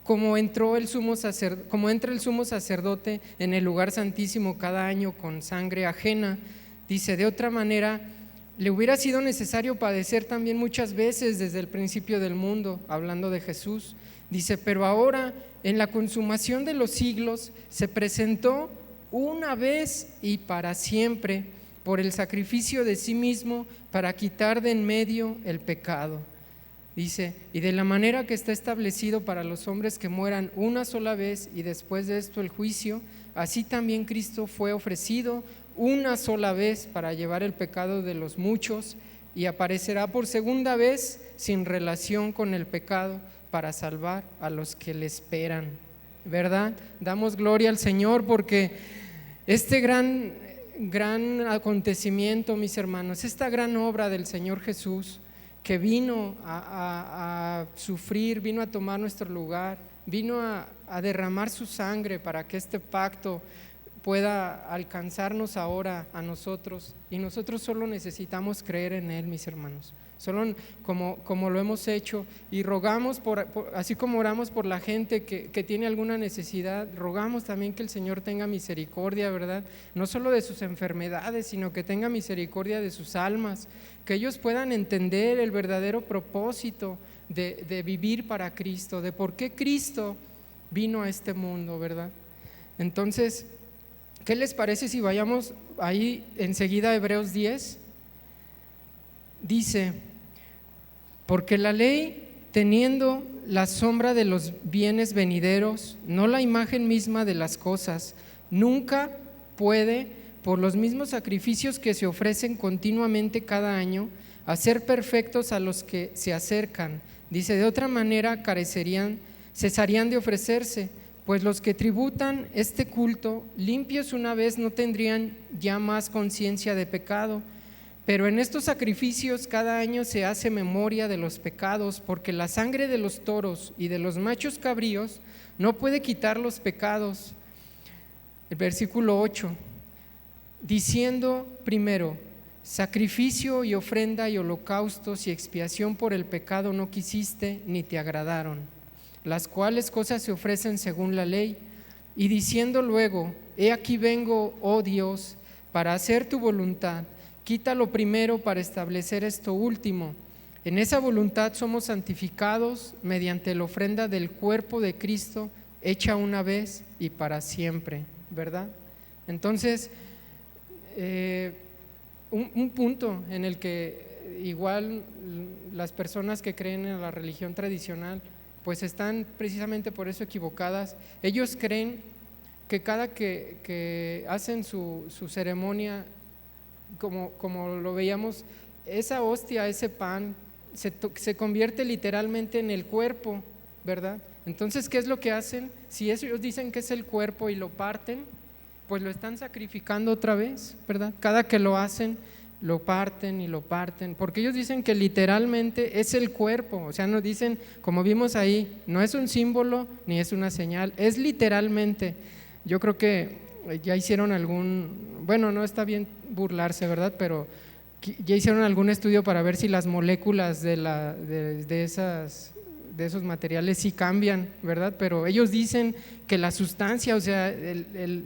como entra el sumo sacerdote en el lugar santísimo cada año con sangre ajena. Dice, de otra manera, le hubiera sido necesario padecer también muchas veces desde el principio del mundo, hablando de Jesús. Dice, pero ahora en la consumación de los siglos se presentó una vez y para siempre por el sacrificio de sí mismo para quitar de en medio el pecado. Dice, y de la manera que está establecido para los hombres que mueran una sola vez y después de esto el juicio, así también Cristo fue ofrecido una sola vez para llevar el pecado de los muchos y aparecerá por segunda vez sin relación con el pecado para salvar a los que le esperan. ¿Verdad? Damos gloria al Señor porque este gran acontecimiento, mis hermanos, esta gran obra del Señor Jesús, que vino a sufrir, vino a tomar nuestro lugar, vino a derramar su sangre para que este pacto pueda alcanzarnos ahora a nosotros, y nosotros solo necesitamos creer en Él, mis hermanos, solo como lo hemos hecho, y rogamos, así como oramos por la gente que tiene alguna necesidad, rogamos también que el Señor tenga misericordia, ¿verdad? No solo de sus enfermedades, sino que tenga misericordia de sus almas, que ellos puedan entender el verdadero propósito de vivir para Cristo, de por qué Cristo vino a este mundo, ¿verdad? Entonces, ¿qué les parece si vayamos ahí enseguida a Hebreos 10? Dice, porque la ley, teniendo la sombra de los bienes venideros, no la imagen misma de las cosas, nunca puede, por los mismos sacrificios que se ofrecen continuamente cada año, hacer perfectos a los que se acercan. Dice, de otra manera cesarían de ofrecerse, pues los que tributan este culto, limpios una vez, no tendrían ya más conciencia de pecado. Pero en estos sacrificios cada año se hace memoria de los pecados, porque la sangre de los toros y de los machos cabríos no puede quitar los pecados. El versículo 8, diciendo primero, sacrificio y ofrenda y holocaustos y expiación por el pecado no quisiste ni te agradaron, las cuales cosas se ofrecen según la ley, y diciendo luego, he aquí vengo, oh Dios, para hacer tu voluntad, quita lo primero para establecer esto último. En esa voluntad somos santificados mediante la ofrenda del cuerpo de Cristo, hecha una vez y para siempre, ¿verdad? Entonces, un punto en el que igual las personas que creen en la religión tradicional pues están precisamente por eso equivocadas. Ellos creen que cada que hacen su ceremonia, como lo veíamos, esa hostia, ese pan se convierte literalmente en el cuerpo, ¿verdad? Entonces, ¿qué es lo que hacen? Si ellos dicen que es el cuerpo y lo parten, pues lo están sacrificando otra vez, ¿verdad? Cada que lo hacen, lo parten y lo parten, porque ellos dicen que literalmente es el cuerpo, o sea, nos dicen, como vimos ahí, no es un símbolo ni es una señal, es literalmente. Yo creo que ya hicieron bueno, no está bien burlarse, ¿verdad? Pero ya hicieron algún estudio para ver si las moléculas de esos materiales sí cambian, ¿verdad? Pero ellos dicen que la sustancia, o sea,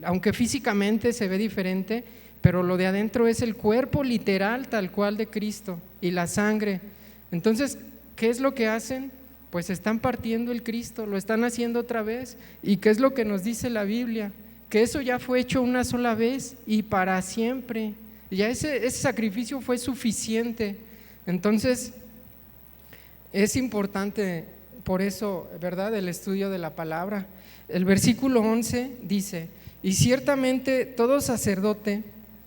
aunque físicamente se ve diferente, pero lo de adentro es el cuerpo literal tal cual de Cristo y la sangre. Entonces, ¿qué es lo que hacen? Pues están partiendo el Cristo, lo están haciendo otra vez. ¿Y qué es lo que nos dice la Biblia? Que eso ya fue hecho una sola vez y para siempre. Ya ese sacrificio fue suficiente. Entonces, es importante por eso, ¿verdad?, el estudio de la palabra. El versículo 11 dice: y ciertamente todo sacerdote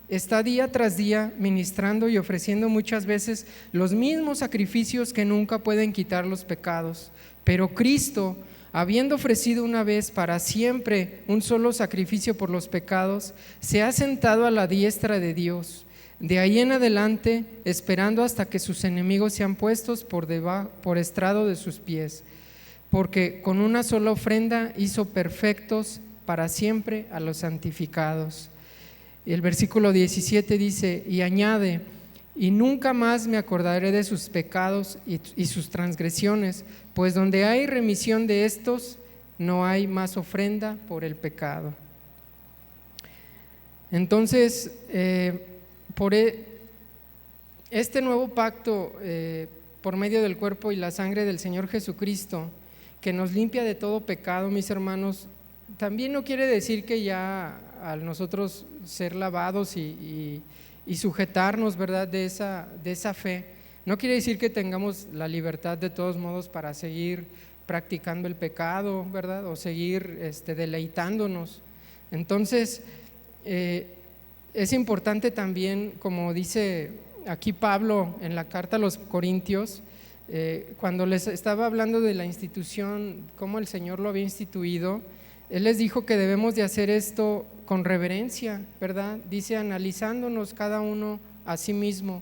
está día tras día ministrando y ofreciendo muchas veces los mismos sacrificios que nunca pueden quitar los pecados. Pero Cristo, habiendo ofrecido una vez para siempre un solo sacrificio por los pecados, se ha sentado a la diestra de Dios. De ahí en adelante, esperando hasta que sus enemigos sean puestos por estrado de sus pies, porque con una sola ofrenda hizo perfectos para siempre a los santificados. Y el versículo 17 dice, y añade: y nunca más me acordaré de sus pecados y sus transgresiones, pues donde hay remisión de estos, no hay más ofrenda por el pecado. Entonces, por este nuevo pacto, por medio del cuerpo y la sangre del Señor Jesucristo, que nos limpia de todo pecado, mis hermanos, también no quiere decir que ya al nosotros ser lavados y sujetarnos, ¿verdad?, de esa fe, no quiere decir que tengamos la libertad de todos modos para seguir practicando el pecado, ¿verdad?, o seguir deleitándonos. Entonces, es importante también, como dice aquí Pablo en la carta a los Corintios, cuando les estaba hablando de la institución, cómo el Señor lo había instituido, Él les dijo que debemos de hacer esto con reverencia, ¿verdad? Dice, analizándonos cada uno a sí mismo,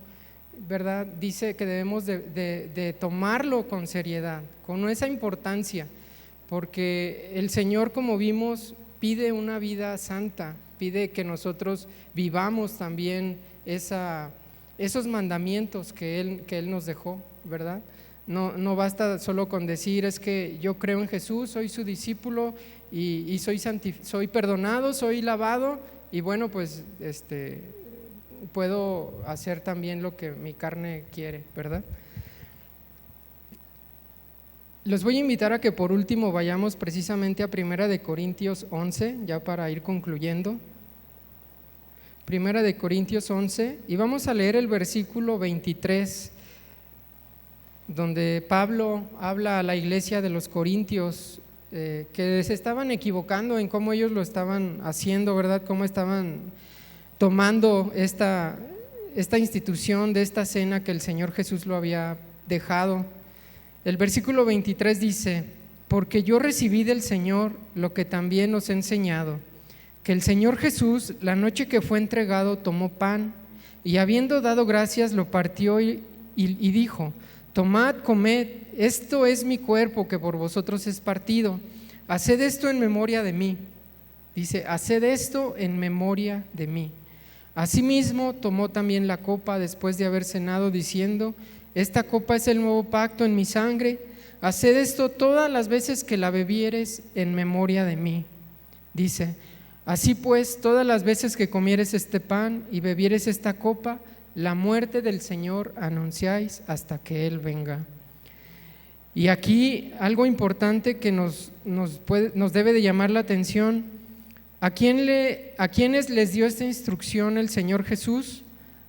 ¿verdad? Dice que debemos de tomarlo con seriedad, con esa importancia, porque el Señor, como vimos, pide una vida santa, pide que nosotros vivamos también esos mandamientos que Él nos dejó, ¿verdad? No basta solo con decir, es que yo creo en Jesús, soy su discípulo y soy perdonado, soy lavado, y bueno, pues puedo hacer también lo que mi carne quiere, ¿verdad? Los voy a invitar a que por último vayamos precisamente a 1 Corintios 11, ya para ir concluyendo. 1 Corintios 11, y vamos a leer el versículo 23, donde Pablo habla a la iglesia de los Corintios, que se estaban equivocando en cómo ellos lo estaban haciendo, ¿verdad?, cómo estaban tomando esta institución de esta cena que el Señor Jesús lo había dejado. El versículo 23 dice: porque yo recibí del Señor lo que también os he enseñado, que el Señor Jesús, la noche que fue entregado, tomó pan, y habiendo dado gracias, lo partió y dijo: tomad, comed, esto es mi cuerpo que por vosotros es partido, haced esto en memoria de mí. Dice, haced esto en memoria de mí. Asimismo tomó también la copa después de haber cenado, diciendo: esta copa es el nuevo pacto en mi sangre, haced esto todas las veces que la bebieres en memoria de mí. Dice, así pues, todas las veces que comieres este pan y bebieres esta copa, la muerte del Señor anunciáis hasta que Él venga. Y aquí algo importante que nos debe de llamar la atención: ¿a quiénes les dio esta instrucción el Señor Jesús?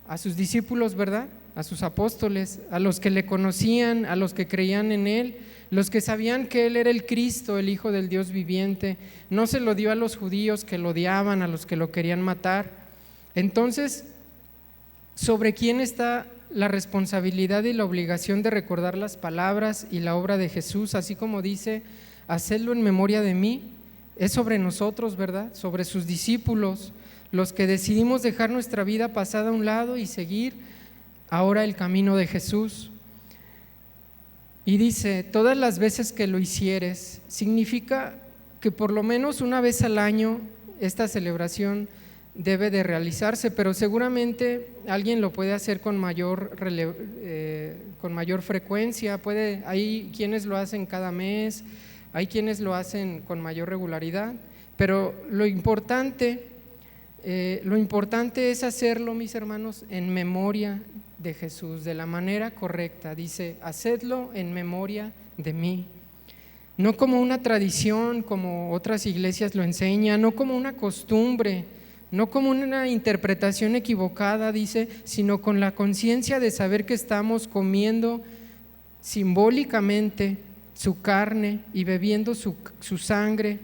A sus discípulos, ¿verdad?, a sus apóstoles, a los que le conocían, a los que creían en Él, los que sabían que Él era el Cristo, el Hijo del Dios viviente. No se lo dio a los judíos que lo odiaban, a los que lo querían matar. Entonces, ¿sobre quién está la responsabilidad y la obligación de recordar las palabras y la obra de Jesús, así como dice, hacedlo en memoria de mí? Es sobre nosotros, ¿verdad?, sobre sus discípulos, los que decidimos dejar nuestra vida pasada a un lado y seguir ahora el camino de Jesús. Y dice, todas las veces que lo hicieres, significa que por lo menos una vez al año esta celebración debe de realizarse, pero seguramente alguien lo puede hacer con mayor frecuencia. Hay quienes lo hacen cada mes, hay quienes lo hacen con mayor regularidad, pero lo importante lo importante es hacerlo, mis hermanos, en memoria de Jesús, de la manera correcta. Dice, hacedlo en memoria de mí. No como una tradición, como otras iglesias lo enseñan, no como una costumbre, no como una interpretación equivocada, dice, sino con la conciencia de saber que estamos comiendo simbólicamente su carne y bebiendo su sangre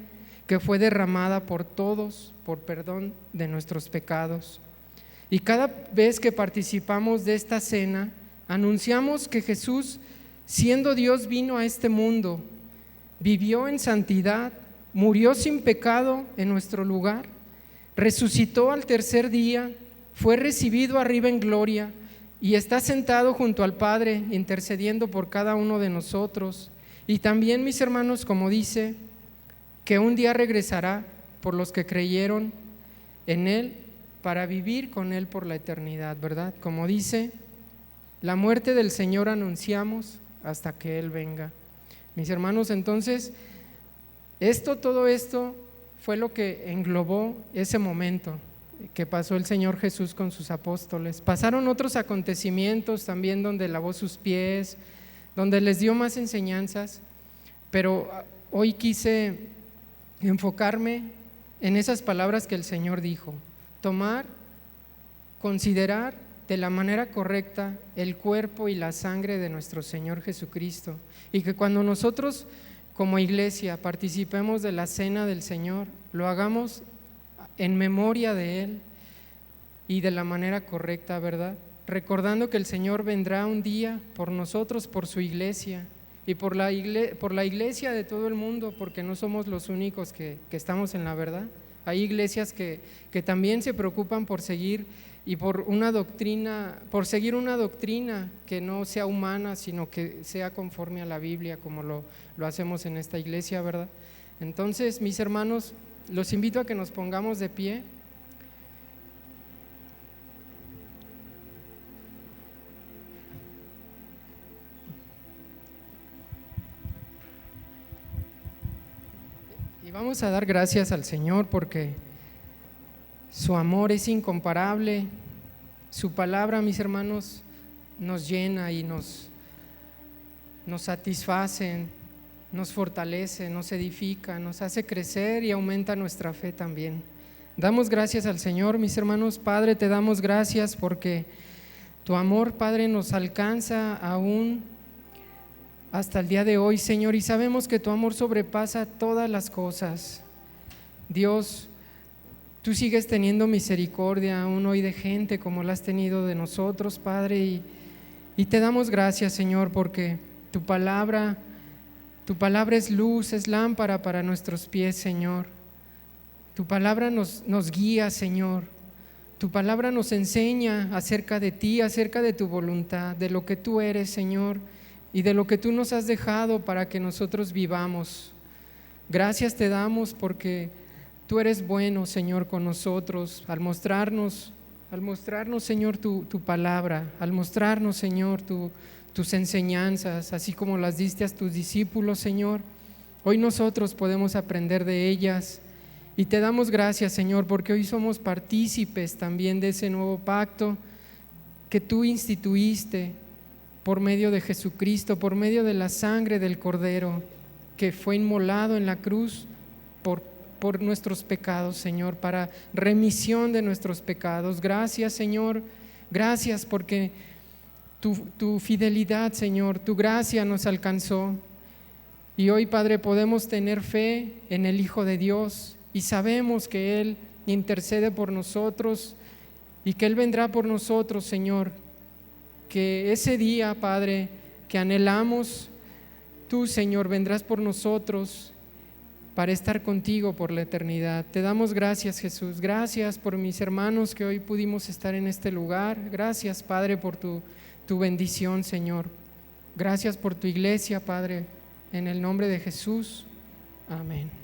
que fue derramada por todos por perdón de nuestros pecados. Y cada vez que participamos de esta cena, anunciamos que Jesús, siendo Dios, vino a este mundo, vivió en santidad, murió sin pecado en nuestro lugar, resucitó al tercer día, fue recibido arriba en gloria y está sentado junto al Padre intercediendo por cada uno de nosotros. Y también, mis hermanos, como dice, que un día regresará por los que creyeron en Él para vivir con Él por la eternidad, ¿verdad? Como dice, la muerte del Señor anunciamos hasta que Él venga. Mis hermanos, entonces, todo esto fue lo que englobó ese momento que pasó el Señor Jesús con sus apóstoles. Pasaron otros acontecimientos también donde lavó sus pies, donde les dio más enseñanzas, pero hoy quise enfocarme en esas palabras que el Señor dijo: tomar, considerar de la manera correcta el cuerpo y la sangre de nuestro Señor Jesucristo, y que cuando nosotros como iglesia participemos de la cena del Señor, lo hagamos en memoria de Él y de la manera correcta, ¿verdad? Recordando que el Señor vendrá un día por nosotros, por su iglesia y por la iglesia de todo el mundo, porque no somos los únicos que estamos en la verdad. Hay iglesias que también se preocupan por seguir y por seguir una doctrina que no sea humana, sino que sea conforme a la Biblia, como lo hacemos en esta iglesia, ¿verdad? Entonces, mis hermanos, los invito a que nos pongamos de pie. Y vamos a dar gracias al Señor porque su amor es incomparable. Su palabra, mis hermanos, nos llena y nos satisface, nos fortalece, nos edifica, nos hace crecer y aumenta nuestra fe también. Damos gracias al Señor, mis hermanos. Padre, te damos gracias porque tu amor, Padre, nos alcanza aún hasta el día de hoy, Señor, y sabemos que tu amor sobrepasa todas las cosas. Dios, tú sigues teniendo misericordia aún hoy de gente como la has tenido de nosotros, Padre, y te damos gracias, Señor, porque tu palabra es luz, es lámpara para nuestros pies, Señor. Tu palabra nos guía, Señor. Tu palabra nos enseña acerca de ti, acerca de tu voluntad, de lo que tú eres, Señor, y de lo que tú nos has dejado para que nosotros vivamos. Gracias te damos porque tú eres bueno, Señor, con nosotros, al mostrarnos, Señor, tu palabra, al mostrarnos, Señor, tus enseñanzas, así como las diste a tus discípulos, Señor. Hoy nosotros podemos aprender de ellas y te damos gracias, Señor, porque hoy somos partícipes también de ese nuevo pacto que tú instituiste por medio de Jesucristo, por medio de la sangre del Cordero que fue inmolado en la cruz por nuestros pecados, Señor, para remisión de nuestros pecados. Gracias, Señor, gracias porque tu fidelidad, Señor, tu gracia nos alcanzó. Y hoy, Padre, podemos tener fe en el Hijo de Dios y sabemos que Él intercede por nosotros y que Él vendrá por nosotros, Señor. Que ese día, Padre, que anhelamos, tú, Señor, vendrás por nosotros para estar contigo por la eternidad. Te damos gracias, Jesús. Gracias por mis hermanos que hoy pudimos estar en este lugar. Gracias, Padre, por tu bendición, Señor. Gracias por tu iglesia, Padre, en el nombre de Jesús. Amén.